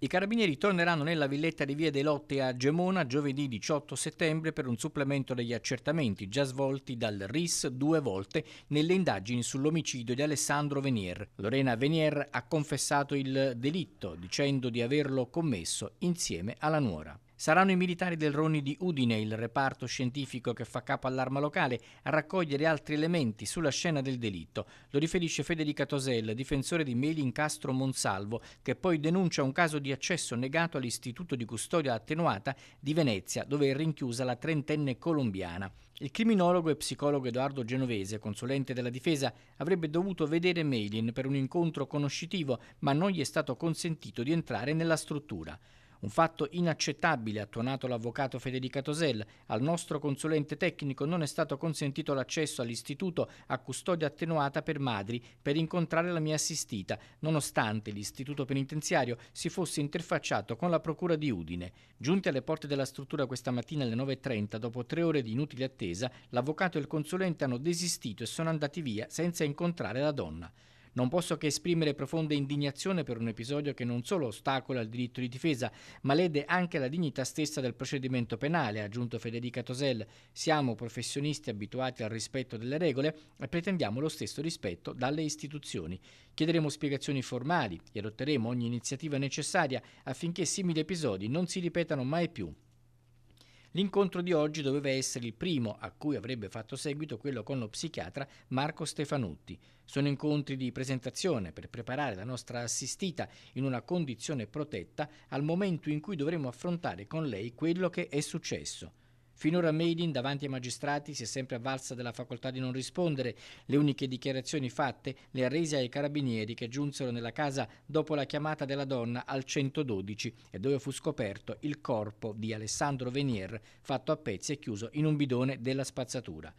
I carabinieri torneranno nella villetta di Via dei Lotti a Gemona giovedì 18 settembre per un supplemento degli accertamenti già svolti dal RIS 2 volte nelle indagini sull'omicidio di Alessandro Venier. Lorena Venier ha confessato il delitto dicendo di averlo commesso insieme alla nuora. Saranno i militari del RONI di Udine, il reparto scientifico che fa capo all'arma locale, a raccogliere altri elementi sulla scena del delitto. Lo riferisce Federica Tosel, difensore di Meli Incastro Monsalvo, che poi denuncia un caso di accesso negato all'Istituto di Custodia Attenuata di Venezia, dove è rinchiusa la trentenne colombiana. Il criminologo e psicologo Edoardo Genovese, consulente della difesa, avrebbe dovuto vedere Meilin per un incontro conoscitivo, ma non gli è stato consentito di entrare nella struttura. Un fatto inaccettabile, ha tuonato l'avvocato Federica Tosel. Al nostro consulente tecnico non è stato consentito l'accesso all'istituto a custodia attenuata per madri per incontrare la mia assistita, nonostante l'istituto penitenziario si fosse interfacciato con la procura di Udine. Giunti alle porte della struttura questa mattina alle 9:30, dopo 3 ore di inutile attesa, l'avvocato e il consulente hanno desistito e sono andati via senza incontrare la donna. Non posso che esprimere profonda indignazione per un episodio che non solo ostacola il diritto di difesa, ma lede anche la dignità stessa del procedimento penale, ha aggiunto Federica Tosel. Siamo professionisti abituati al rispetto delle regole e pretendiamo lo stesso rispetto dalle istituzioni. Chiederemo spiegazioni formali e adotteremo ogni iniziativa necessaria affinché simili episodi non si ripetano mai più. L'incontro di oggi doveva essere il primo a cui avrebbe fatto seguito quello con lo psichiatra Marco Stefanutti. Sono incontri di presentazione per preparare la nostra assistita in una condizione protetta al momento in cui dovremo affrontare con lei quello che è successo. Finora Meilin davanti ai magistrati si è sempre avvalsa della facoltà di non rispondere. Le uniche dichiarazioni fatte le ha rese ai carabinieri che giunsero nella casa dopo la chiamata della donna al 112 e dove fu scoperto il corpo di Alessandro Venier fatto a pezzi e chiuso in un bidone della spazzatura.